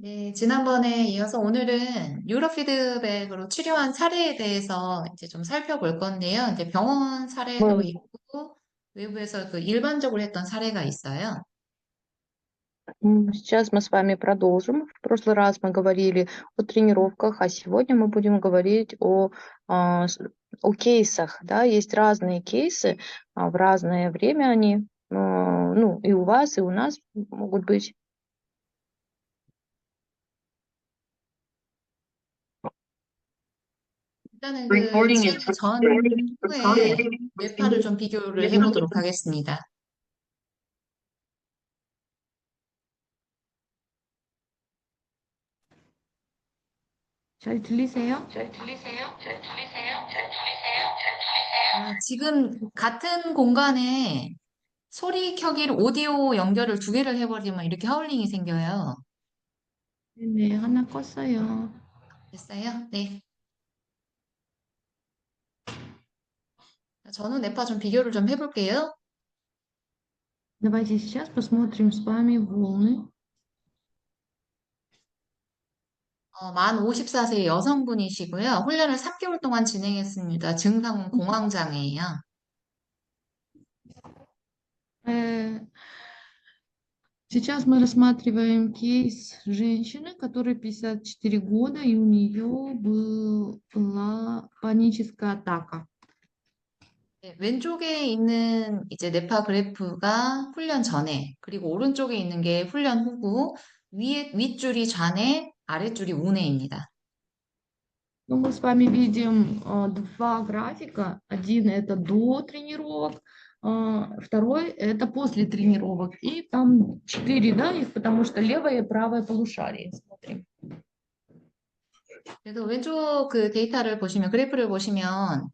네, 지난번에 이어서 오늘은 뉴로 피드백으로 치료한 사례에 대해서 이제 좀 살펴볼 건데요. 이제 병원 사례도 Мы 있고, 외부에서 그 일반적으로 했던 사례가 있어요. Сейчас мы с вами продолжим. В прошлый раз мы говорили о тренировках, а сегодня мы будем говорить о кейсах. Да? Есть разные кейсы, в разное время они, ну, и у вас, и у нас могут быть. 일단은 그 Recording is 치료 전 후에 뇌파를 좀 비교를 해보도록 하겠습니다. 잘 들리세요? 지금 같은 공간에 소리 켜기를 오디오 연결을 두 개를 해버리면 이렇게 하울링이 생겨요. 네, 하나 껐어요. 됐어요? 네. 저는 뇌파 좀 비교를 좀 해볼게요. Давайте сейчас посмотрим с вами волны. 만 54세 여성분이시고요. 훈련을 3개월 동안 진행했습니다. 증상은 공황장애예요. Э, Сейчас мы рассматриваем кейс женщины, которой 54 года, и у нее была паническая атака. 네, 왼쪽에 있는 이제 뇌파 그래프가 훈련 전에, 그리고 오른쪽에 있는 게 훈련 후고, 윗줄이 좌뇌, 아랫줄이 우뇌입니다. Ну, мы с вами видим два графика. Один это до тренировок, второй это после тренировок. И там четыре, да, их, потому что левое и правое полушарие. Смотрим. 그래서 왼쪽 그 데이터를 보시면, 그래프를 보시면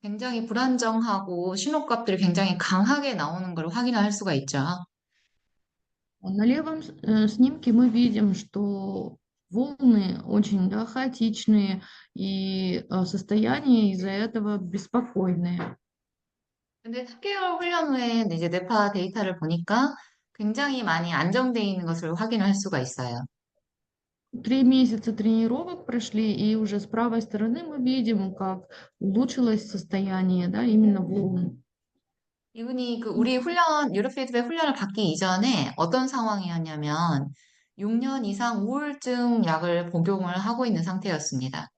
굉장히 불안정하고 신호값들이 굉장히 강하게 나오는 걸 확인할 수가 있죠. На левом снимке мы видим, что волны очень, да, хаотичные и состояние из-за этого беспокойное. 근데 3개월 훈련 후에 이제 뇌파 데이터를 보니까 굉장히 많이 안정돼 있는 것을 확인할 수가 있어요. 3 месяца тренировок прошли, и уже с правой стороны мы видим, как улучшилось состояние, да, именно волн. 이분이 그 우리 훈련, 유럽 피드백 훈련을 받기 이전에 어떤 상황이었냐면 6년 이상 우울증 약을 복용을 하고 있는 상태였습니다.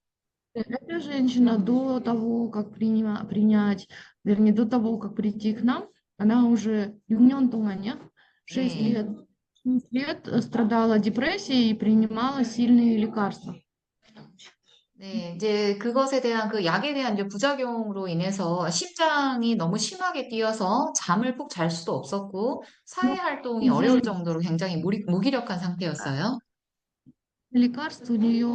Эта женщина до того, как принять, вернее, до того, как прийти к нам, она уже 6년 동안요, 6 네. лет, 6 лет страдала депрессией и принимала сильные лекарства. 네, 이제 그것에 대한 그 약에 대한 이제 부작용으로 인해서 심장이 너무 심하게 뛰어서 잠을 푹 잘 수도 없었고 사회 Но 활동이 из-за 어려울 정도로 굉장히 무기력한 상태였어요. лекарств у нее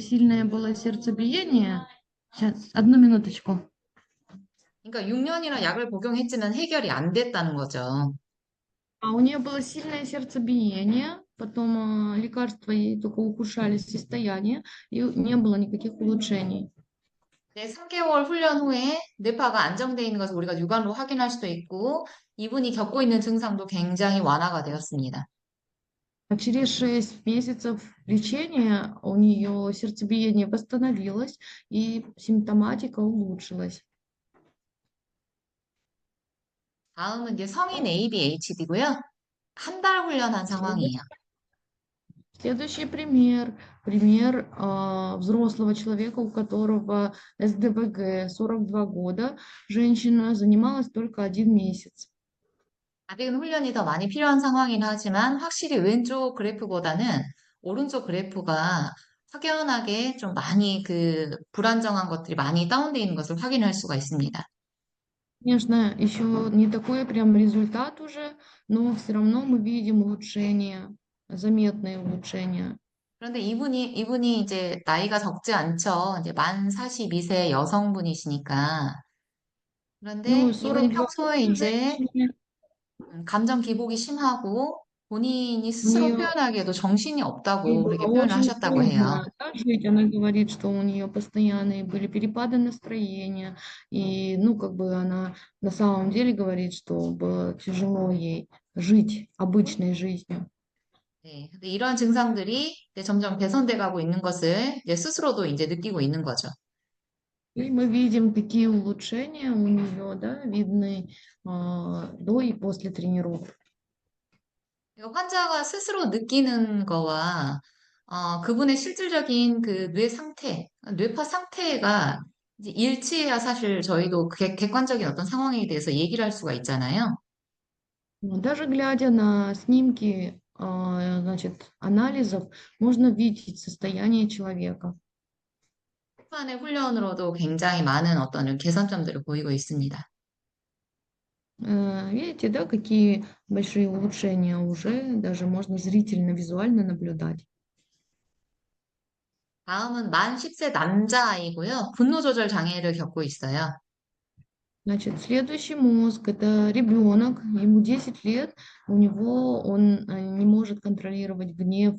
сильное было сердцебиение. Сейчас, одну минуточку. 그러니까 6년이나 약을 복용했지만 해결이 안 됐다는 거죠. А у нее было сильное сердцебиение, потом лекарства ей только ухудшали состояние, и не было никаких улучшений. 네, 3개월 훈련 후에 뇌파가 안정돼 있는 것을 우리가 육안으로 확인할 수도 있고 이분이 겪고 있는 증상도 굉장히 완화가 되었습니다. А через 6 месяцев лечения у нее сердцебиение восстановилось и симптоматика улучшилась. 다음은 이제 성인 ADHD고요. 한 달 훈련한 상황이에요. Следующий пример взрослого человека, у которого СДВГ 42 года, женщина занималась только 1 месяц. 아직은 훈련이 더 많이 필요한 상황이긴 하지만 확실히 왼쪽 그래프보다는 오른쪽 그래프가 확연하게 좀 많이 그 불안정한 것들이 많이 다운되어 있는 것을 확인할 수가 있습니다. Конечно, еще не такой прям результат уже, но все равно мы видим улучшение, заметные улучшения. 그런데 이분이 이제 나이가 적지 않죠. 이제 만 42세 여성분이시니까. Ну, 그런데 이분이 42 평소에 года 이제 женщине, 감정 기복이 심하고 본인이 у 스스로 нее 표현하기에도 정신이 ей 없다고 было 그렇게 표현을 очень 하셨다고 해요. трудно, да, жить. Она говорит, что у нее постоянные были перепады настроения, и, ну, как бы она на самом деле говорит, что было тяжело ей жить обычной жизнью. 네. 근데 이러한 증상들이 이제 점점 개선돼 가고 있는 것을 이제 스스로도 이제 느끼고 있는 거죠. И мы видим, какие улучшения у нее, да, видны до и после тренировок. 이거 환자가 스스로 느끼는 거와 그분의 실질적인 그 뇌 상태, 뇌파 상태가 이제 일치해야 사실 저희도 객관적인 어떤 상황에 대해서 얘기를 할 수가 있잖아요. Даже глядя на снимки, значит, анализов, можно видеть состояние человека. 초반의 훈련으로도 굉장히 많은 어떤 개선점들을 보이고 있습니다. Видите, да, какие большие улучшения уже, даже можно зрительно, визуально наблюдать. 다음은 만 10세 남자아이고요. 분노 조절 장애를 겪고 있어요. Значит, следующий мозг– это ребенок, ему 10 лет, у него он не может контролировать гнев,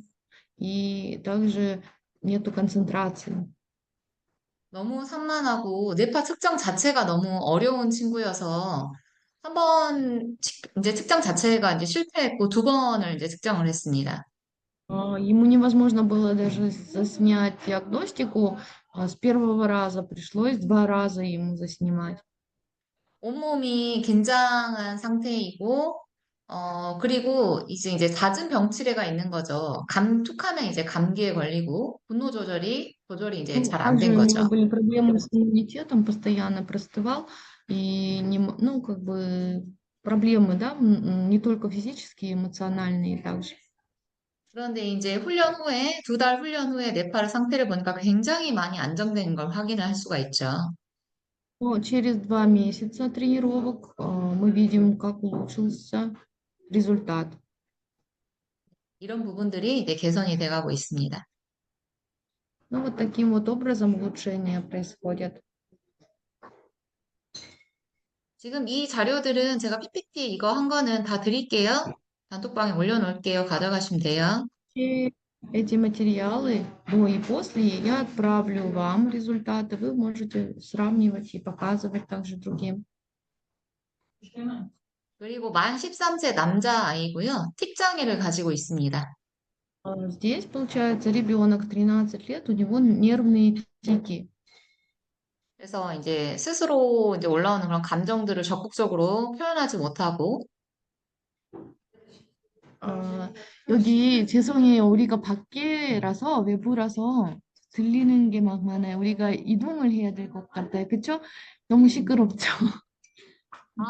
и также нету концентрации. 너무 산만하고 뇌파 측정 자체가 너무 어려운 친구여서 한 번 이제 측정 자체가 이제 실패했고 두 번을 이제 측정을 했습니다. Ему невозможно было даже заснять диагностику, с первого раза пришлось 2 раза ему заснимать. 온몸이 긴장한 상태이고 그리고 이제 잦은 병치레가 있는 거죠. 툭하면 이제 감기에 걸리고 분노 조절이 이제 Ну, 잘 안 된 также у 거죠. него были проблемы с иммунитетом, постоянно простывал, и ну, как бы проблемы, да, не только физические, эмоциональные также. 그런데 이제 훈련 후에, 2달 훈련 후에 네팔 상태를 보니까 굉장히 많이 안정된 걸 확인을 할 수가 있죠. Но через 2 месяца тренировок мы видим, как улучшился результат. 이런 부분들이 이제 개선이 돼가고 있습니다. Ну, вот таким вот образом улучшения происходят. 지금 이 자료들은 제가 PPT 이거 한 거는 다 드릴게요. 단톡방에 올려놓을게요. 가져가시면 돼요. И эти материалы до и после я отправлю вам результаты. Вы можете сравнивать и показывать также другим. 그리고 만 13세 남자아이고요. 틱장애를 가지고 있습니다. Здесь, получается, ребенок 13 лет, у него нервные тики. 그래서 이제 스스로 이제 올라오는 그런 감정들을 적극적으로 표현하지 못하고 어, 여기 죄송해요. 우리가 밖에라서 외부라서 들리는 게 막 많아요. 우리가 이동을 해야 될 것 같아요. 그쵸? 너무 시끄럽죠?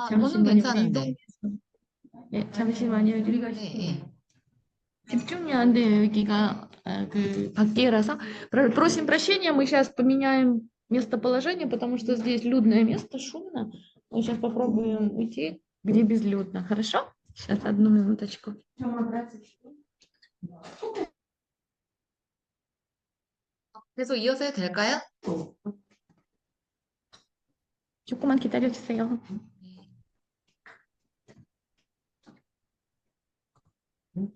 저는 잠시만요. 우리 괜찮은데. 이동해서. 네, 잠시만요. 우리가 네, 예. 집중이 안 돼요. 여기가 그 밖е라서. Просим прощения, мы сейчас поменяем местоположение, потому что здесь людное место, шумно. Мы сейчас попробуем уйти, где безлюдно. Хорошо? Сейчас, одну минуточку. 계속 이어서 해도 될까요? 조금만 기다려주세요. 네.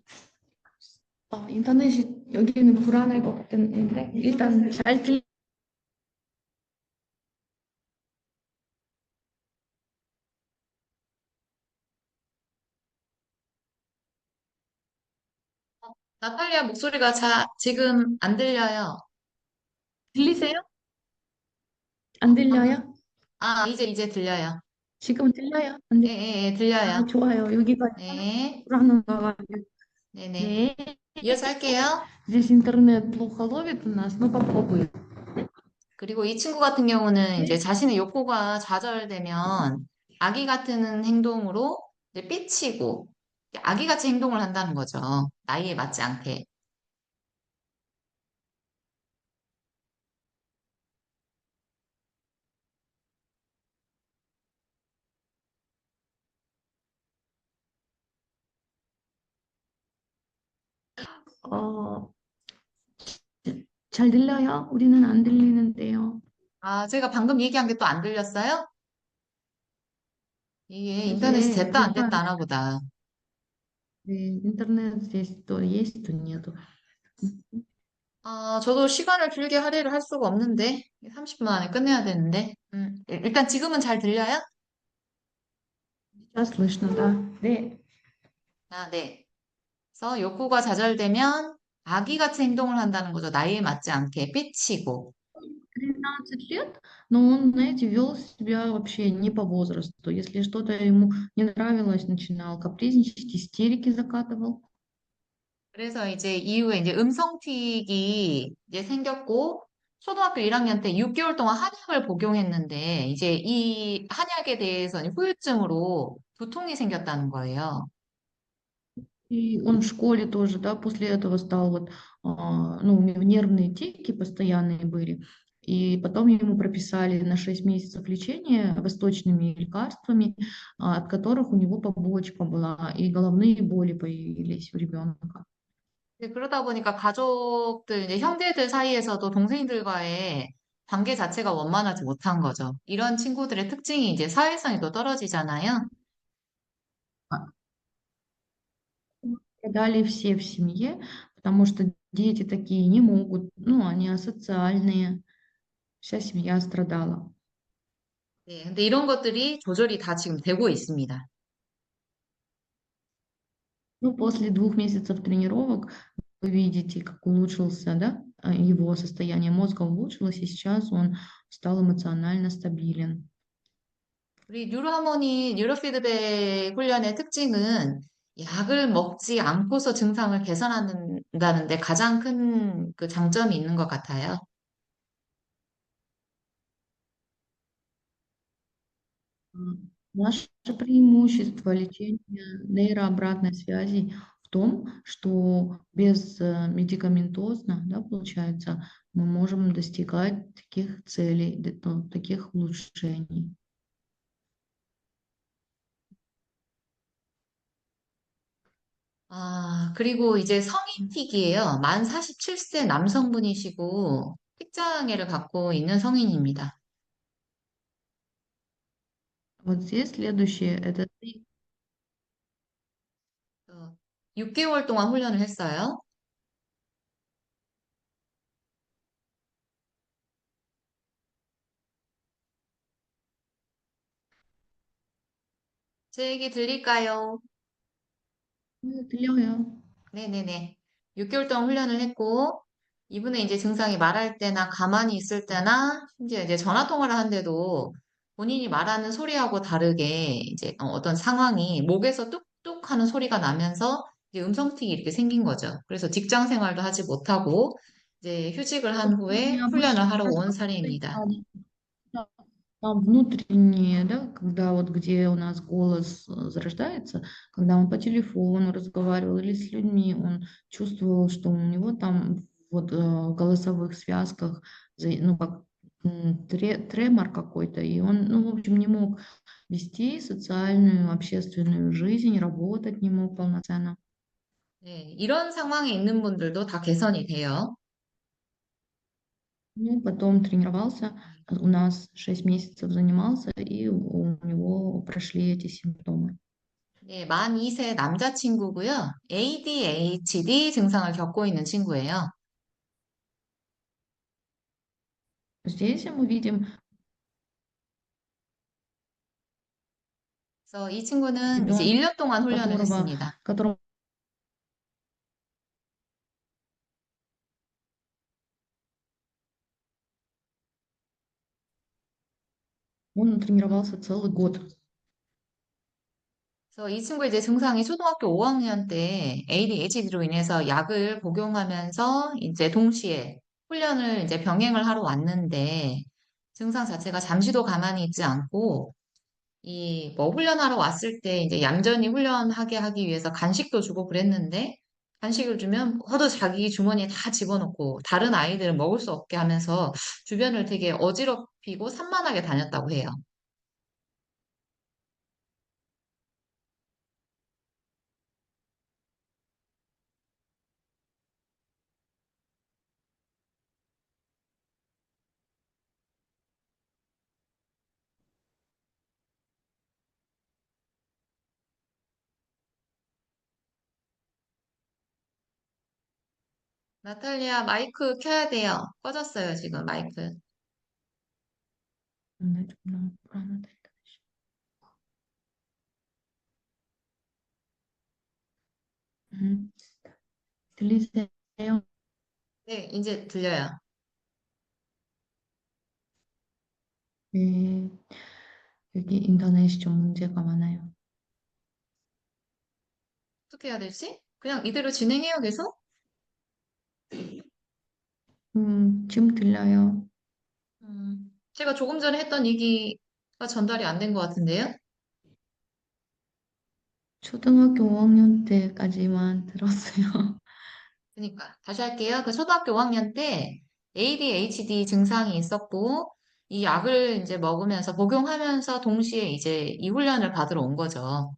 인터넷이 여기는 불안할 것 같은데 일단 잘 나탈리아 목소리가 지금 안 들려요. 들리세요? 안 들려요? 이제 들려요. 지금 들려요? 안 예, 들려요? 예, 예, 들려요. 좋아요. 여기가 네, 불안한가 봐요. 네네. 네. 이어서 할게요. Здесь интернет плохо ловит у нас, но попробуем. 그리고 이 친구 같은 경우는 이제 네. 자신의 욕구가 좌절되면 아기 같은 행동으로 이제 삐치고 아기같이 행동을 한다는 거죠. 나이에 맞지 않게. 어, 잘 들려요? 우리는 안 들리는데요. 제가 방금 얘기한 게 또 안 들렸어요? 이게 인터넷이 이제 됐다 안 됐다 하나 보다. интернет здесь то есть, то нету. 저도 시간을 길게 할애를 할 수가 없는데 30분 안에 끝내야 되는데 일단 지금은 잘 들려요? Сейчас слышно, да. 네. 네. 그래서 욕구가 좌절되면 아기같이 행동을 한다는 거죠. 나이에 맞지 않게 삐치고. 13 лет, но он, знаете, вел себя вообще не по возрасту. Если что-то ему не нравилось, начинал капризничать, истерики закатывал. 그래서 이제 이후에 이제 음성틱이 이제 생겼고, 초등학교 1학년 때 6개월 동안 한약을 복용했는데, 이제 이 한약에 대해서 후유증으로 두통이 생겼다는 거예요. И он в школе тоже, да, после этого стал вот, ну, у него нервные тики постоянные были. И потом ему прописали на 6 месяцев лечения восточными лекарствами, от которых у него побочка была, и головные боли появились у ребенка. 그러다 보니까 가족들, 이제 형제들 사이에서도 동생들과의 관계 자체가 원만하지 못한 거죠. 이런 친구들의 특징이 이제 사회성이 또 떨어지잖아요. Страдали все в семье, потому что дети такие не могут, ну, они асоциальные, вся семья страдала. 네, 근데 이런 것들이 조절이 다 지금 되고 있습니다. Ну, после 2 месяцев тренировок вы видите, как улучшился, да, его состояние мозга улучшилось, и сейчас он стал эмоционально стабилен. 우리 뉴로하모니, 뉴로피드백 훈련의 특징은 약을 먹지 않고서 증상을 개선한다는데 가장 큰 그 장점이 있는 것 같아요. А, Наше преимущество лечения нейрообратной связи в том, что без медикаментозно, да, получается, мы можем достигать таких целей, ну, таких улучшений. 아, 그리고 이제 성인픽이에요. 만 47세 남성분이시고 식장애를 갖고 있는 성인입니다. Вот здесь следующее, это 6개월 동안 훈련을 했어요. 제 얘기 들릴까요? 들려요. 네네네. 6개월 동안 훈련을 했고, 이분의 이제 증상이 말할 때나 가만히 있을 때나, 심지어 이제 전화 통화를 하는데도 본인이 말하는 소리하고 다르게 이제 어떤 상황이 목에서 뚝뚝 하는 소리가 나면서 이제 음성틱이 이렇게 생긴 거죠. 그래서 직장 생활도 하지 못하고 이제 휴직을 한 후에 훈련을 Необычно, 하러 온 рассказывайте, 사례입니다. там внутреннее, да, когда вот где у нас голос зарождается, когда он по телефону разговаривал или с людьми, он чувствовал, что у него там вот в голосовых связках, ну, как тремор какой-то, и он, ну, в общем, не мог вести социальную, общественную жизнь, работать не мог полноценно. 네, 이런 상황에 있는 분들도 다 개선이 돼요. Ну, потом тренировался, у нас 6 месяцев занимался, и у него прошли эти симптомы. 네, 만 2세 남자친구고요. ADHD 증상을 겪고 있는 친구예요. Здесь мы видим 그래서 이 친구는 이제 ребенка, 1년 동안 훈련을 которого, 했습니다. которому он тренировался целый год. 그래서 이 친구 이제 증상이 초등학교 5학년 때 ADHD로 인해서 약을 복용하면서 이제 동시에 훈련을 이제 병행을 하러 왔는데 증상 자체가 잠시도 가만히 있지 않고 이 뭐 훈련하러 왔을 때 이제 얌전히 훈련하게 하기 위해서 간식도 주고 그랬는데 간식을 주면 허도 자기 주머니에 다 집어넣고 다른 아이들은 먹을 수 없게 하면서 주변을 되게 어지럽히고 산만하게 다녔다고 해요. 나탈리아 마이크 켜야 돼요. 꺼졌어요, 지금 마이크. Мгм. 들리세요? 네, 이제 들려요. 네, 여기 인터넷이 좀 문제가 많아요. 어떻게 해야 되지? 그냥 이대로 진행해요, 계속? 지금 들려요. 제가 조금 전에 했던 얘기가 전달이 안 된 것 같은데요? 초등학교 5학년 때까지만 들었어요. 그러니까 다시 할게요. 그 초등학교 5학년 때 ADHD 증상이 있었고 이 약을 이제 먹으면서 복용하면서 동시에 이제 이 훈련을 받으러 온 거죠.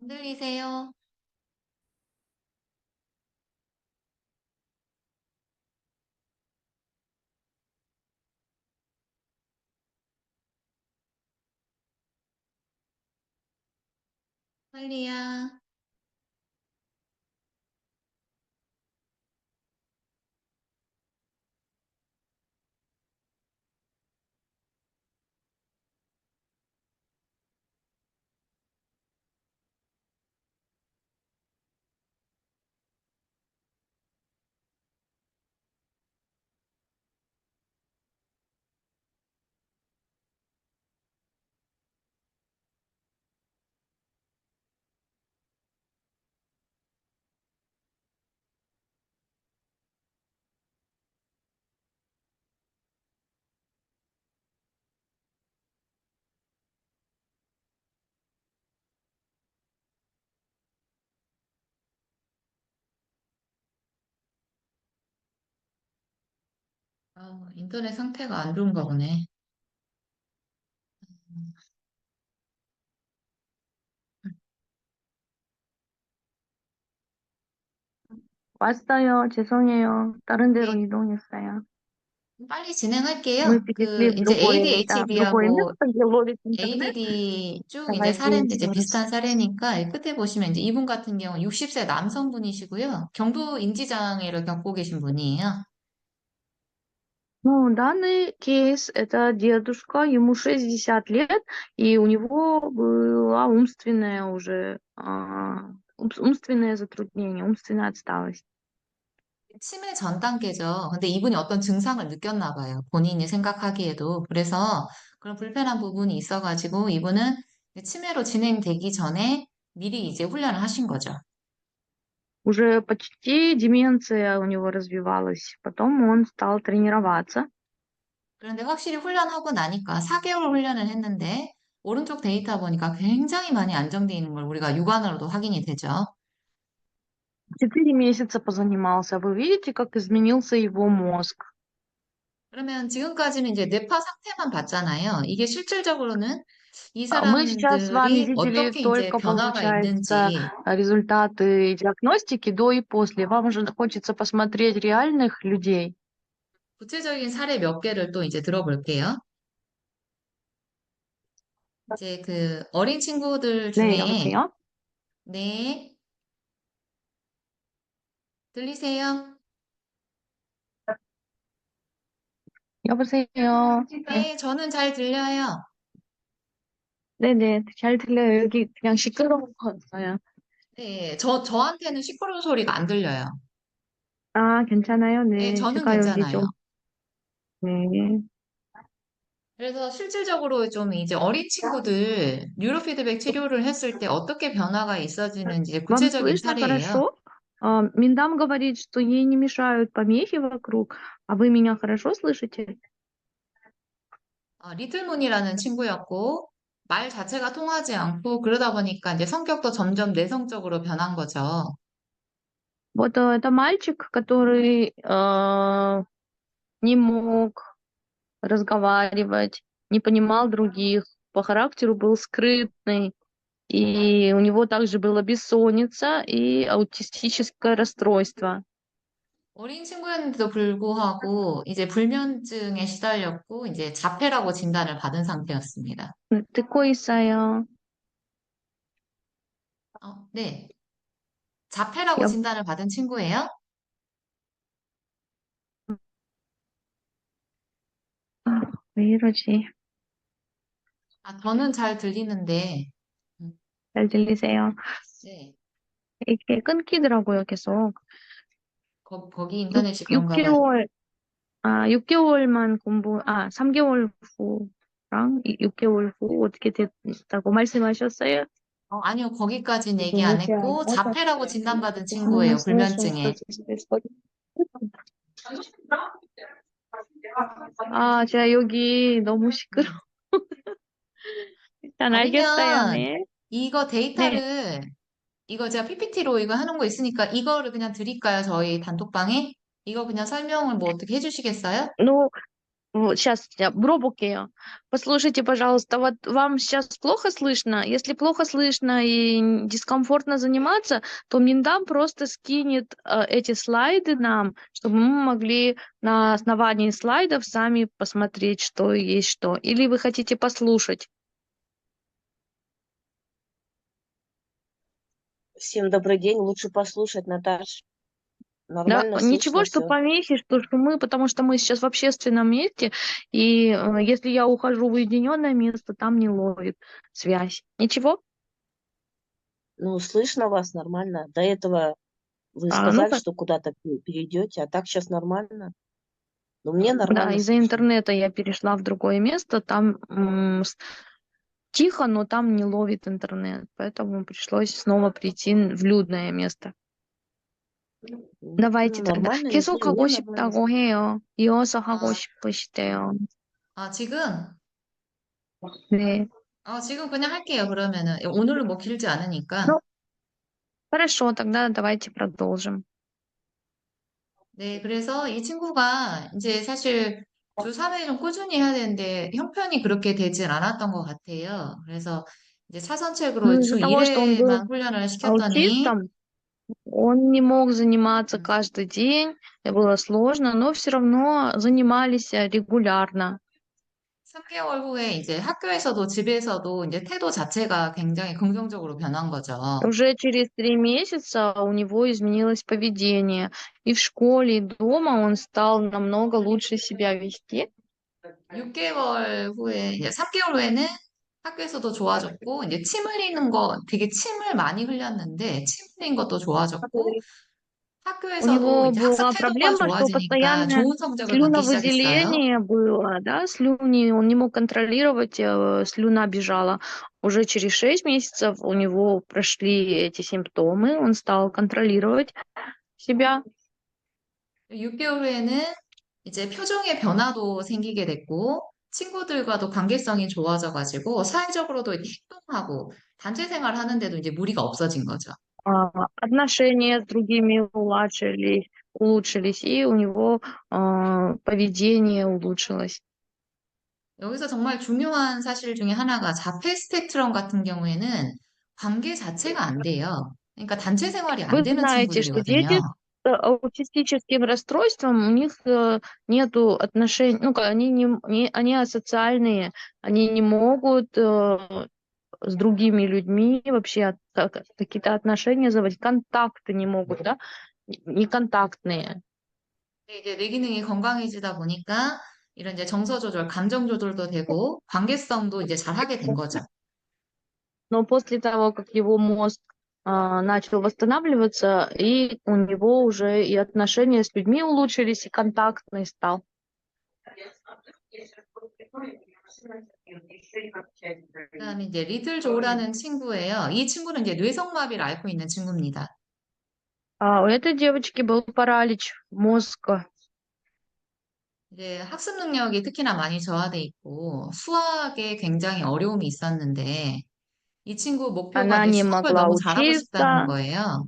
안 들리세요? 빨리야. 인터넷 상태가 안 좋은가 보네. 음, 왔어요. 죄송해요. 다른 데로 네, 이동했어요. 빨리 Мы 진행할게요. перешли 그 в 이제 другое, да, в другое ADHD하고 место, где ловит интернет. ADD 쭉 이제 Давайте 사례인데 이제 еще раз. 비슷한 사례니까 이 끝에 보시면 이제 이분 같은 경우 60세 남성분이시고요. 경도 인지 장애를 겪고 계신 분이에요. Ну, данный кейс — это дедушка, ему 60 лет, и у него была умственная уже, умственное затруднение, умственная отсталость. 치매 전 단계죠. 근데 이분이 어떤 증상을 느꼈나 봐요. 본인이 생각하기에도. 그래서 그런 불편한 부분이 있어가지고 이분은 치매로 진행되기 전에 미리 이제 훈련을 하신 거죠. Уже почти деменция у него развивалась. Потом он стал тренироваться. 그런데 확실히 훈련하고 나니까 4개월 훈련을 했는데 오른쪽 데이터 보니까 굉장히 많이 안정돼 있는 걸 우리가 육안으로도 확인이 되죠. 4 месяца позанимался. Вы видите, как изменился его мозг? 그러면 지금까지는 이제 뇌파 상태만 봤잖아요. 이게 실질적으로는 이 Мы сейчас с вами 사람들이 видели 어떻게 이제 только, 변화가 получается, 있는지 результаты диагностики до и после. Вам уже хочется посмотреть реальных людей. 구체적인 사례 몇 개를 또 이제 들어볼게요. 이제 그 어린 친구들 네, 중에 여보세요? 네, 들리세요? 여보세요? 네, 저는 잘 들려요. 네네, 잘 들려요. 여기 그냥 시끄러운 거였어요. 네, 저한테는 시끄러운 소리가 안 들려요. 아, 괜찮아요? 네, 네, 저는 제가 여기 괜찮아요. 좀, 네. 그래서 실질적으로 좀 이제 어린 친구들 뉴로 피드백 치료를 했을 때 어떻게 변화가 있어지는지 Вам 구체적인 слышно 사례예요. хорошо? Миндам говорит, что ей не мешают помехи вокруг, а вы меня хорошо слышите? 리틀문이라는 친구였고, 말 자체가 통하지 않고, 그러다 보니까 이제 성격도 점점 내성적으로 변한 거죠. Вот это мальчик, который не мог разговаривать, не понимал других, по характеру был скрытный, и у него также была бессонница и аутистическое расстройство. 어린 친구였는데도 불구하고, 이제 불면증에 시달렸고, 이제 자폐라고 진단을 받은 상태였습니다. 듣고 있어요. 네. 자폐라고 Я... 진단을 받은 친구예요? 왜 이러지? 아, 저는 잘 들리는데, 음, 잘 들리세요? 네. 이게 끊기더라고요, 계속. 거기 인터넷이 그런가 봐요. 6개월, 6개월만 3개월 후랑 6개월 후 어떻게 됐다고 말씀하셨어요? 아니요, 거기까지는 얘기 안 Извините, 했고, можно 자폐라고 진단받은 почему не 친구예요, слышим, что 불면증에. здесь происходит? 제가 여기 너무 시끄러. 네. 일단 알겠어요, 아니면, 네. 이거 네. 데이터를, 이거 제가 PPT로 이거 하는 거 있으니까, 이거를 그냥 드릴까요, 저희 단톡방에? 이거 그냥 설명을 뭐 어떻게 해주시겠어요? Ну, вот сейчас я 물어볼게요. Послушайте, пожалуйста, вот вам сейчас плохо слышно? Если плохо слышно и дискомфортно заниматься, то Миндам просто скинет эти слайды нам, чтобы мы могли на основании слайдов сами посмотреть, что есть что. Или вы хотите послушать? Всем добрый день. Лучше послушать, Наташ. Да, Нормально ничего, слышно что все. помехи, что шумы, потому что мы сейчас в общественном месте, и если я ухожу в уединенное место, там не ловит связь. Ничего? Ну, слышно вас нормально. До этого вы сказали, Ну-ка. что куда-то перейдете, а так сейчас нормально. Но мне Да, нормально из-за слышно. интернета я перешла в другое место, там тихо, но там не ловит интернет, поэтому пришлось снова прийти в людное место. Ну, Давайте тогда. нормально 계속 везде, мне 하고 нормально 싶다고 слышно. 해요. 이어서 하고 아, 싶으시대요. 지금? 네. 지금 그냥 할게요, 그러면은. 오늘은 뭐 길지 않으니까. Ну, хорошо, тогда давайте продолжим. 네, 그래서 이 친구가 이제 사실 주 3회 좀 꾸준히 해야 되는데 형편이 그렇게 되질 않았던 것 같아요. 그래서 이제 Ну, 차선책으로 주 из-за того, что он был 1회만 훈련을 시켰더니 аутистом, он не мог заниматься 음, каждый день, было сложно, но все равно занимались регулярно. 3개월 후에 이제 학교에서도 집에서도 이제 태도 자체가 굉장히 긍정적으로 변한 거죠. Уже через 3 месяца у него изменилось поведение. И в школе, и дома он стал намного лучше себя вести. 6개월 후에, 이제 3개월 후에는 학교에서도 좋아졌고, 이제 침 흘리는 거 되게 침을 많이 흘렸는데, 침 흘린 것도 좋아졌고, У 학교에서도 него 이제 학습 была 태도가 проблема, что 좋아지니까 постоянное 좋은 성적을 받기 시작했어요. слюновыделение было, да, слюни, он не мог контролировать, слюна бежала. Уже через 6 месяцев у него прошли эти симптомы, он стал контролировать себя. 6개월 후에는 이제 표정의 변화도 생기게 됐고, 친구들과도 관계성이 좋아져가지고, 사회적으로도 이렇게 행동하고, 단체 생활 하는데도 이제 무리가 없어진 거죠. Отношения с другими улучшились, и у него поведение улучшилось. 여기서 정말 중요한 사실 중에 하나가 자폐 스펙트럼 같은 경우에는 관계 자체가 안 돼요. 그러니까 단체 생활이 안 Вы 되는 знаете, что 친구들이거든요. дети с аутистическим расстройством, у них нету отношений, они асоциальные, они не могут с другими людьми вообще какие-то отношения заводить, контакты не могут, да, неконтактные. 이제 뇌 기능이 건강해지다 보니까 이런 이제 정서 조절, 감정 조절도 되고 관계성도 이제 잘 하게 된 거죠. Но после того, как его мозг начал восстанавливаться, и у него уже и отношения с людьми улучшились, и контактный стал. 그다음에 이제 리틀 조라는 친구예요. 이 친구는 이제 뇌성마비를 앓고 있는 친구입니다. У этой девочки был паралич мозга. 이제 학습 능력이 특히나 많이 저하돼 있고 수학에 굉장히 어려움이 있었는데 이 친구 목표가 Она 이제 не 수학을 могла 너무 잘하고 싶다는 учиться, 거예요.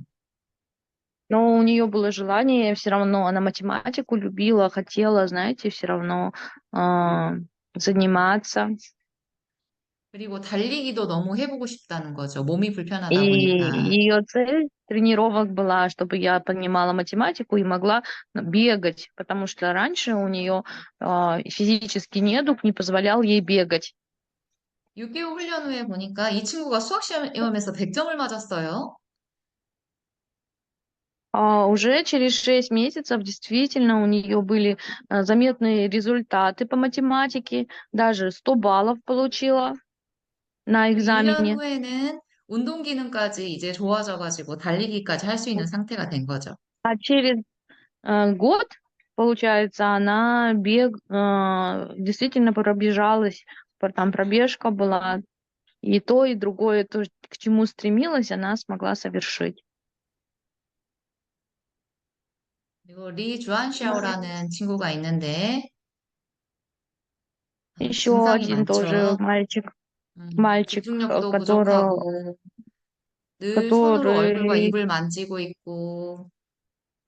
но у нее было желание, все равно она математику любила, хотела, знаете, все равно а, заниматься. 그리고 달리기도 너무 해보고 싶다는 거죠. 몸이 И 불편하다 보니까. ее цель тренировок была, чтобы я понимала математику и могла бегать, потому что раньше у нее физический недуг не позволял ей бегать. 6개월 훈련 후에 보니까 이 친구가 수학 시험에서 100점을 맞았어요. Уже через 6 месяцев действительно у нее были заметные результаты по математике, даже 100 баллов получила на 1년 экзамене. 후에는 운동 기능까지 이제 좋아져가지고 달리기까지 할 수 있는 상태가 된 거죠. А через год, получается, она действительно пробежалась, там пробежка была, и то, и другое, то, к чему стремилась, она смогла совершить. 그리고 리 주안샤오라는 친구가 있는데 Еще 증상이 один тоже 많죠. мальчик, 집중력도 부족하고 늘 손으로 얼굴과 который 입을 만지고 있고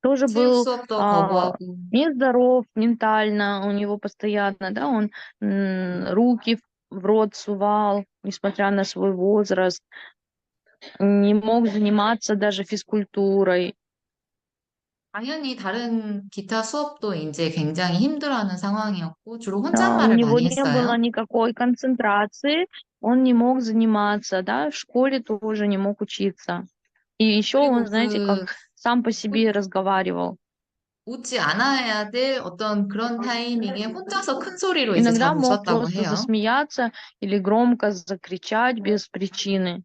тоже 체육 был 수업도 거부하고 нездоров ментально, у него постоянно, да, он руки в рот сувал, несмотря на свой возраст, не мог заниматься даже физкультурой. 당연히 다른 기타 수업도 이제 굉장히 힘들어하는 상황이었고 주로 У 혼잣말을 него 많이 не было 했어요. никакой концентрации, он не мог заниматься, да, в школе тоже не мог учиться. И еще он, 그리고 знаете, 그 как сам по себе разговаривал. 웃지 않아야 될 어떤 그런 타이밍에 혼자서 큰 소리로 이제 Иногда 자주 мог 웃었다고 просто 해요. засмеяться или громко закричать без причины.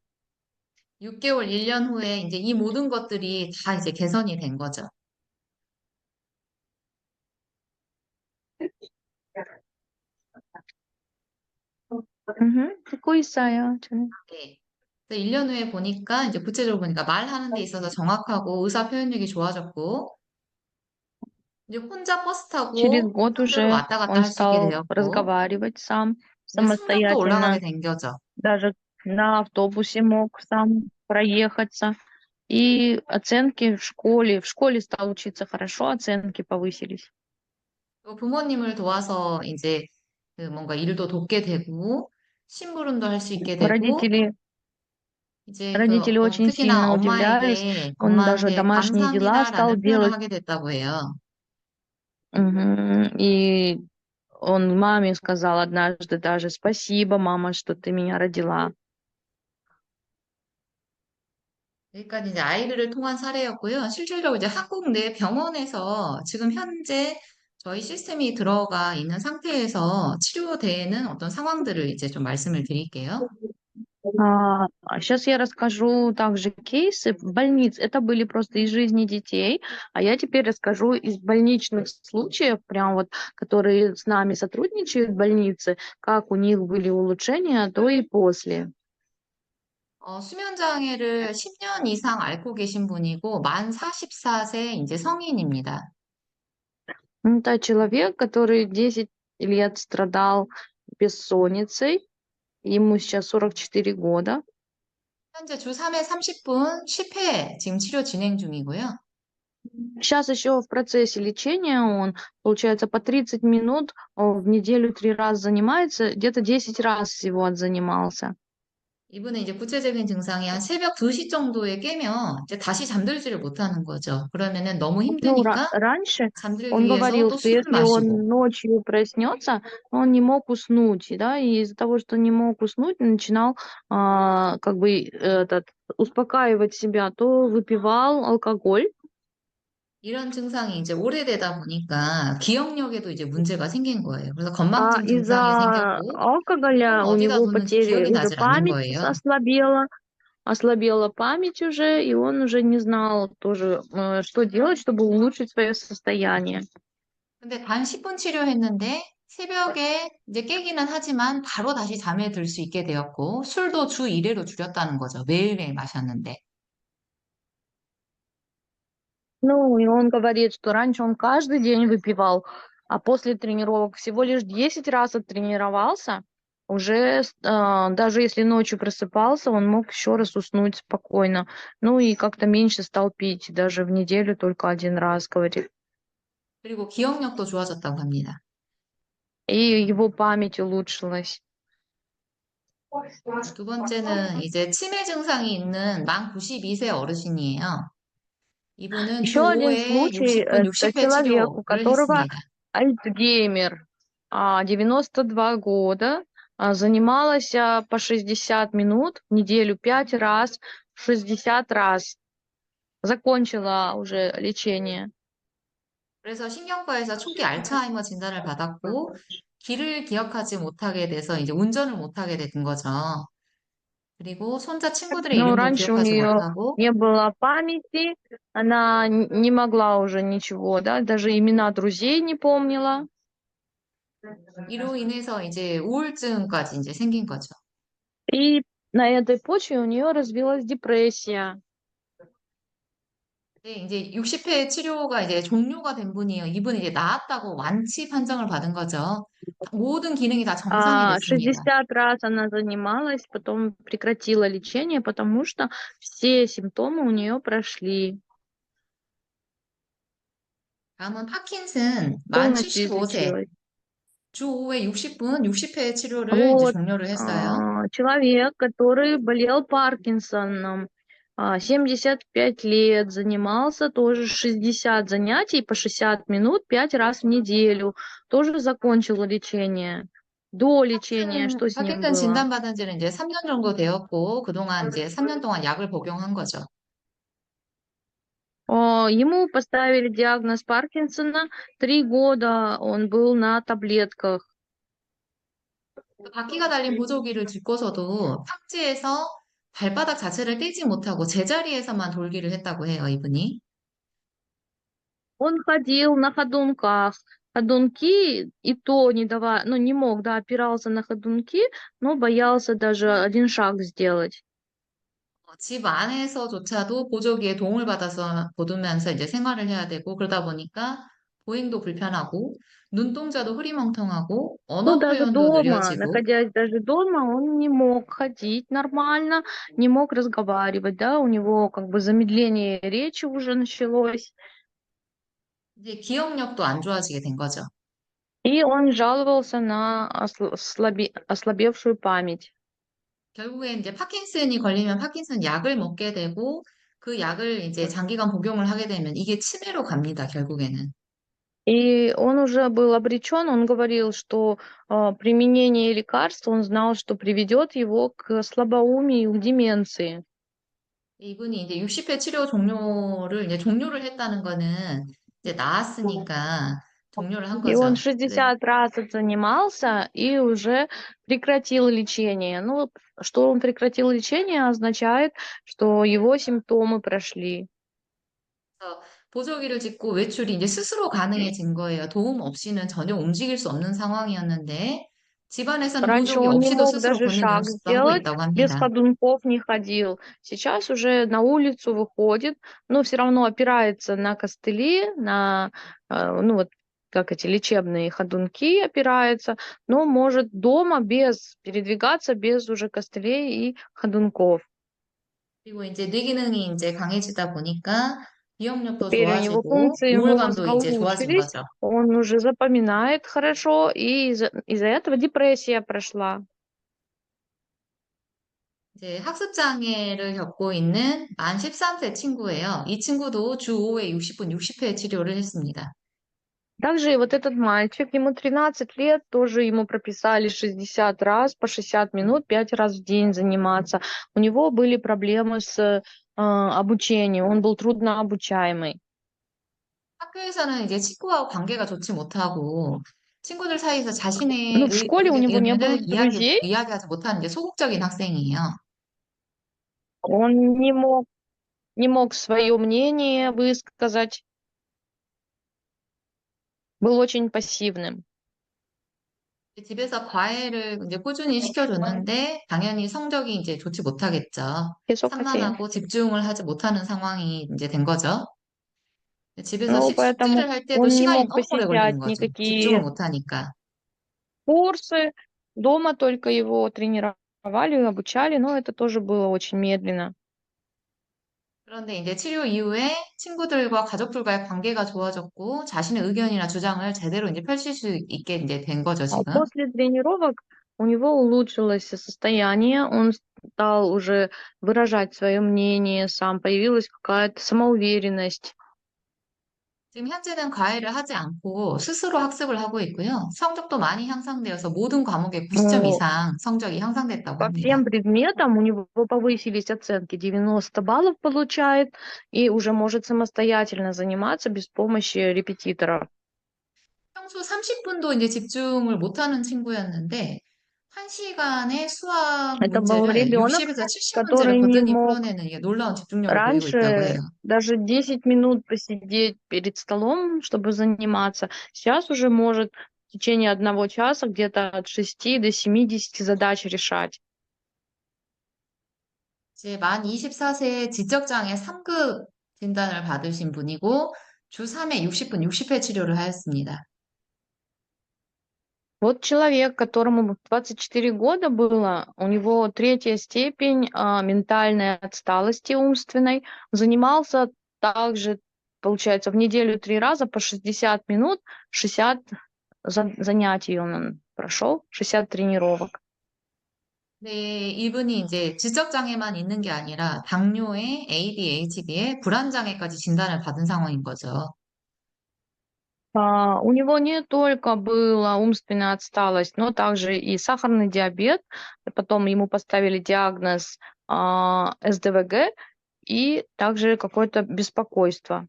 6개월, 1년 후에 이제 이 모든 것들이 다 이제 개선이 된 거죠. 듣고 있어요. 저는. 네. 그래서 1년 후에 보니까 이제 구체적으로 보니까 말하는 데 있어서 정확하고 의사 표현력이 좋아졌고 이제 혼자 버스 Через 타고 год 학교를 уже 왔다 갔다 он 할 수 있게 стал 되었고 разговаривать сам, 이제 성적도 올라가게 самостоятельно. 된 거죠. Даже на автобусе мог сам проехаться. И оценки в школе стал учиться хорошо, оценки повысились. 또 부모님을 도와서 이제 그 뭔가 일도 돕게 되고 심부름도 할 수 있게 되고 Родители, 이제 그 родители очень 특히나 сильно удивлялись. Он даже 엄마한테 домашние дела стал 감사합니다라는 표현을 делать. 하게 됐다고 해요. И он маме сказал однажды даже спасибо, мама, что ты меня родила. 여기까지 이제 아이들을 통한 사례였고요. 실질적으로 이제 한국 내 병원에서 지금 현재 저희 시스템이 들어가 있는 상태에서 치료되는 어떤 상황들을 이제 좀 말씀을 드릴게요. Сейчас я расскажу также кейсы в больнице. Это были просто из жизни детей, а я теперь расскажу из больничных случаев, прям вот, которые с нами сотрудничают в больнице, как у них были улучшения до и после. 수면 장애를 10년 이상 앓고 계신 분이고 만 44세 이제 성인입니다. Это человек, который 10 лет страдал бессонницей, ему сейчас 44 года. 현재 주 3회 30분 10회 지금 치료 진행 중이고요. Сейчас еще в процессе лечения он, получается, по 30 минут в неделю 3 раза занимается, где-то 10 раз всего отзанимался. 이분은 이제 구체적인 증상이 한 새벽 2시 정도에 깨면 이제 다시 잠들지를 못하는 거죠. 그러면은 너무 Ну, 힘드니까 раньше 잠들기 он 위해서 говорил, 또 что 술을 если 마시고 он ночью проснется, он не мог уснуть, да, и из-за того, что не мог уснуть, начинал как бы успокаивать себя, то выпивал алкоголь. 이런 증상이 이제 오래되다 보니까 기억력에도 이제 문제가 생긴 거예요. 그래서 건망증 증상이 Из-за 생겼고 폰 алкоголя у 어디다 него 뒀는지 기억이 уже 나질 않는 память 거예요. ослабела память уже, и он уже не знал тоже, что делать, чтобы улучшить свое состояние. 근데 단 10분 치료했는데 새벽에 이제 깨기는 하지만 바로 다시 잠에 들 수 있게 되었고 술도 주 1회로 줄였다는 거죠. 매일매일 마셨는데. Ну, и он говорит, что раньше он каждый день выпивал, а после тренировок всего лишь 10 раз оттренировался. Уже даже если ночью просыпался, он мог еще раз уснуть спокойно. Ну и как-то меньше стал пить, даже в неделю только 1 раз, говорит. 그리고 기억력도 좋아졌다고 합니다. И его память улучшилась. 두 번째는 이제 치매 증상이 있는 만 92세 어르신이에요. 이분은 주 Еще один 5회 случай, 60분 это 60회 человек, у 치료를 которого 했습니다. Альцгеймер, 92 года, занималась по 60 минут в неделю 5 раз, 60 раз. закончила уже лечение. 그래서 신경과에서 초기 알츠하이머 진단을 받았고, 길을 기억하지 못하게 돼서 이제 운전을 못하게 된 거죠. 그리고 손자 친구들의 Но 이름도 раньше у 기억하지 нее 못하고, не было памяти, она не могла уже ничего, да, даже имена друзей не помнила. 이로 인해서 이제 우울증까지 이제 생긴 거죠. И на этой почве у нее развилась депрессия. 네, 이제 60회 치료가 이제 종료가 된 분이에요. 이분이 이제 나았다고 완치 판정을 받은 거죠. 모든 기능이 다 정상이 А 됐습니다. 60 раз она занималась, потом прекратила лечение, потому что все симптомы у нее прошли, 다음은 파킨슨 만 полностью 75세, излечилась. 주 5회 60분, 60회 치료를 이제 Вот, 종료를 했어요. человек, который болел Паркинсоном, 75 лет, занимался тоже 60 занятий по 60 минут 5 раз в неделю, тоже закончил лечение. До лечения что с ним 파킨슨 было? 진단받은 지는 이제 3년 정도 되었고, 그동안 이제 3년 동안 약을 복용한 거죠. Ему поставили диагноз Паркинсона, 3 года он был на таблетках. 바퀴가 달린 보조기를 짚고서도 탁지에서 발바닥 자체를 떼지 못하고 제자리에서만 돌기를 했다고 해요, 이분이. Он ходил на ходунках. Ходунки и то не давая, ну, не мог, да, опирался на ходунки, но боялся даже один шаг сделать. 집 안에서조차도 보조기에 도움을 받아서 보두면서 이제 생활을 해야 되고 그러다 보니까 보행도 불편하고 눈동자도 흐리멍텅하고 Ну, 언어 даже 표현도 дома, 느려지고 находясь даже дома, он не мог ходить нормально, не мог разговаривать, да, у него как бы замедление речи уже началось. 이제 기억력도 안 좋아지게 된 거죠. И он жаловался на ослабевшую память. 결국에 이제 파킨슨이 걸리면 파킨슨 약을 먹게 되고 그 약을 이제 장기간 복용을 하게 되면 이게 치매로 갑니다, 결국에는. И он уже был обречен, он говорил, что применение лекарств, он знал, что приведет его к слабоумию, к деменции. 이분이 이제 60회 치료 종료를 이제 종료를 했다는 거는 이제 나았으니까 종료를 한 И он 거죠. 그래. 60 раз отзанимался и уже прекратил лечение. Ну, вот, что он прекратил лечение, означает, что его симптомы прошли. 그래서 보조기를 짚고 외출이 이제 스스로 가능해진 거예요. 도움 없이는 전혀 움직일 수 없는 상황이었는데 집안에서는 Раньше 보조기 он не 없이도 мог 스스로 даже 걷는 шаг 연습도 하고 сделать, 있다고 без 합니다. ходунков не ходил. Сейчас уже на улицу выходит, но все равно опирается на костыли, на, ну вот, как эти лечебные ходунки опирается, но может дома без передвигаться, без уже костылей и ходунков. 그리고 이제 뇌기능이 이제 강해지다 보니까 기억력도 Теперь у него 좋아지고 функции 우울감도 мозга 이제 좋아진 улучшились, 거죠. он уже запоминает хорошо, и из-за этого депрессия прошла. 이제 학습 장애를 겪고 있는 만 13세 친구예요. 이 친구도 주 5회 60분 60회 치료를 했습니다. Также и вот этот мальчик, ему 13 лет, тоже ему прописали 60 раз, по 60 минут, 5 раз в день заниматься. У него были проблемы с обучением, он был труднообучаемый. 학교에서는 이제 친구와 관계가 좋지 못하고 친구들 사이에서 자신의 Ну, в школе у него не было 의견을 друзей, 이야기하지 못하는 이제 소극적인 학생이에요. он не мог свое мнение высказать, был очень пассивным. 집에서 과외를 이제 꾸준히 시켜줬는데 당연히 성적이 이제 좋지 못하겠죠. 계속 하세요. 산만하고 집중을 하지 못하는 상황이 이제 된 거죠. 집에서 Ну, поэтому 숙제를 할 때도 он не 시간이 мог 너무 오래 걸리는 посещать 거죠. 집중을 никакие 못하니까. курсы, дома только его тренировали, обучали, но это тоже было очень медленно. 그런데 이제 치료 이후에 친구들과 가족들과의 관계가 좋아졌고 자신의 의견이나 주장을 제대로 이제 펼칠 수 있게 이제 된 거죠, 지금. После тренировок у него улучшилось состояние, он стал уже выражать свое мнение сам, появилась какая-то самоуверенность. 지금 현재는 과외를 하지 않고 스스로 학습을 하고 있고요. 성적도 많이 향상되어서 모든 과목에 90점 Ну, 이상 성적이 향상됐다고 по 합니다. всем предметам у него повысились оценки, 90 баллов получает и уже может самостоятельно заниматься без помощи репетиторов. 평소 30분도 이제 집중을 못하는 친구였는데, 1시간에 수학 Это был 문제를 ребенок, 60에서 70문제를 который не 거뜬히 мог 풀어내는 이게 놀라운 집중력을 보이고 있다고 해요. раньше даже 10 минут посидеть перед столом, чтобы заниматься. Сейчас уже может в течение 1 часа где-то от 6 до 70 задач решать. 이제 만 24세에 지적장애 3급 진단을 받으신 분이고, 주 3회 60분 60회 치료를 하였습니다. Вот человек, которому 24 года было, у него 3-я степень ментальной отсталости умственной, занимался также, получается, в неделю 3 раза по 60 минут, 60 занятий он прошел, 60 тренировок. 네, 이분이 이제 지적장애만 있는 게 아니라 당뇨에 ADHD에 불안장애까지 진단을 받은 상황인 거죠. У него не только была умственная отсталость, но также и сахарный диабет. Потом ему поставили диагноз СДВГ и также какое-то беспокойство,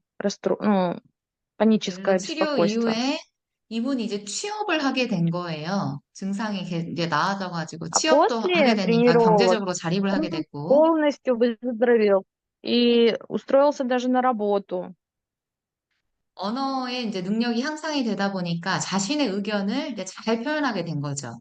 ну, 그 паническое 치료 беспокойство. 이후에 이분이 이제 취업을 하게 된 거예요. 증상이 이제 나아져가지고 А 취업도 하게 после 되니까 тренировок 경제적으로 자립을 하게 он 됐고, полностью выздоровел и устроился даже на работу. 언어의 이제 능력이 향상이 되다 보니까 자신의 의견을 이제 잘 표현하게 된 거죠.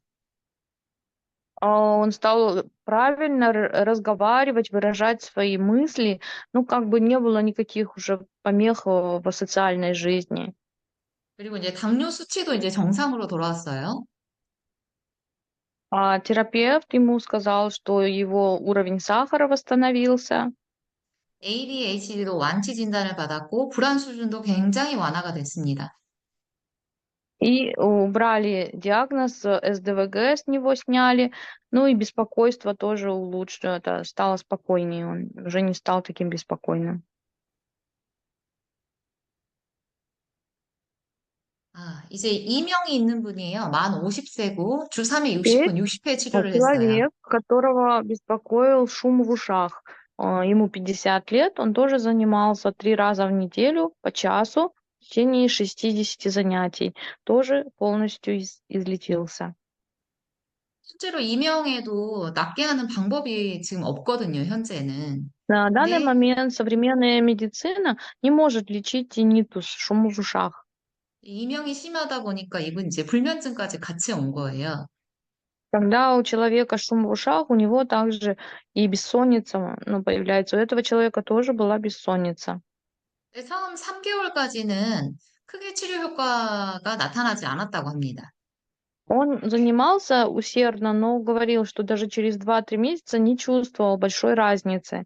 Он стал правильно разговаривать, выражать свои мысли. Ну, как бы не было никаких уже помех в социальной жизни. 그리고 이제 당뇨 수치도 이제 정상으로 돌아왔어요. А терапевт ему сказал, что его уровень сахара восстановился, ADHD도 완치 진단을 받았고 불안 수준도 굉장히 완화가 됐습니다. и убрали диагноз СДВГ, с него сняли. Ну и беспокойство тоже улучшило, это стало спокойнее, он уже не стал таким беспокойным. 이제 이명이 있는 분이에요. 만 50세고 주 3회 Теперь 60분 60회 치료를 했어요. человек, которого беспокоил шум в ушах. Ему 50 лет, он тоже занимался 3 раза в неделю по часу в течение 60 занятий. Тоже полностью излечился. 실제로 이명에도 낫게 하는 방법이 지금 없거든요, 현재는. На данный 근데 момент современная медицина не может лечить tinnitus, шум в ушах. 이명이 심하다 보니까 이분 이제 불면증까지 같이 온 거예요. Когда у человека шум в ушах, у него также и бессонница, ну, появляется. У этого человека тоже была бессонница. 근데 처음 3개월까지는 크게 치료 효과가 나타나지 않았다고 합니다. Он занимался усердно, но говорил, что даже через 2-3 месяца не чувствовал большой разницы.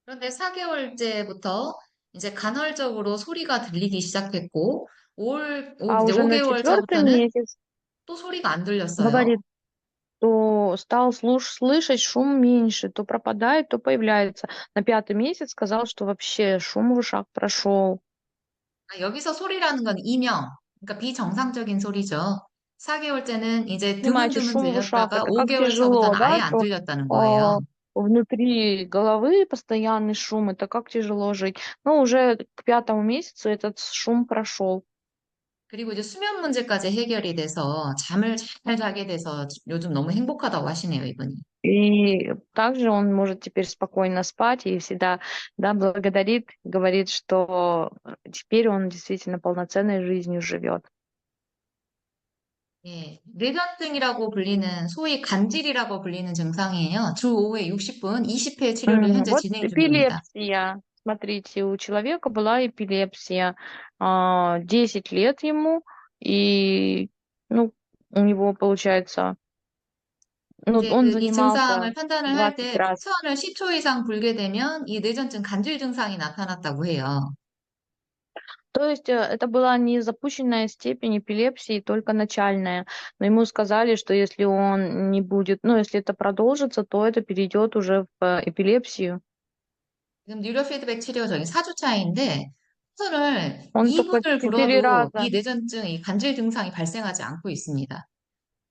그런데 4개월째부터 이제 간헐적으로 소리가 들리기 시작했고, А 이제 уже на 4-й 5개월째부터는 месяц, 또 소리가 안 들렸어요. говорит, что стал слышать шум меньше, то пропадает, то появляется. На 5-й месяц сказал, что вообще шум в ушах прошел. 여기서 소리라는 건 이명, 그러니까 비정상적인 소리죠. 4개월째는 이제 Понимаете, 드문드문 шум в ушах — 들렸다가 это как тяжело, 5개월차부터는 아예 да, 안 что 들렸다는 а, 거예요. внутри головы постоянный шум, это как тяжело жить. Но уже к 5-му месяцу этот шум прошел. 그리고 이제 수면 문제까지 해결이 돼서 잠을 잘 자게 돼서 요즘 너무 행복하다고 하시네요, 이분이. И также он может теперь спокойно спать и всегда, да, благодарит, говорит, что теперь он действительно полноценной жизнью живет. 예, 뇌전증이라고 불리는 소위 간질이라고 불리는 증상이에요. 주 5회 60분 20회 치료를 현재 Вот 진행 중입니다. эпилепсия. Смотрите, у человека была эпилепсия, 10 лет ему, и, ну, у него получается, ну, 이제 он 이 증상을 занимался 판단을 할 20 때 раз. 턱선을 10초 이상 불게 되면 이 뇌전증 간질 증상이 나타났다고 해요. То есть это была не запущенная степень эпилепсии, только начальная. Но ему сказали, что если он не будет, ну, если это продолжится, то это перейдет уже в эпилепсию. 지금 뉴로 피드백 치료 저기 4주 차인데 수술을 Он только 2분을 4 불어도 раза, 이 뇌전증, 이 관절 증상이 발생하지 않고 있습니다.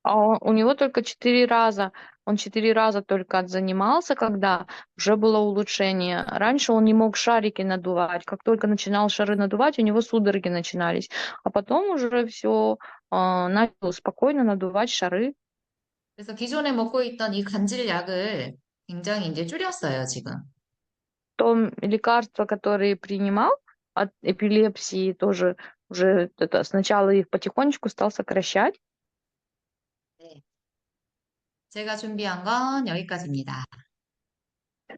у него только 4 раза, он 4 раза только отзанимался, когда уже было улучшение. Раньше он не мог шарики надувать. Как только начинал шары надувать, у него судороги начинались. А потом уже все начал спокойно надувать шары. 그래서 기존에 먹고 있던 이 간질약을 굉장히 이제 줄였어요, 지금. То лекарства, которые принимал от эпилепсии, тоже уже это, сначала их потихонечку стал сокращать. 네. 제가 준비한 건 여기까지입니다.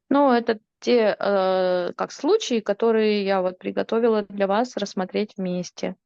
Ну, это те, как случаи, которые я вот приготовила для вас рассмотреть вместе.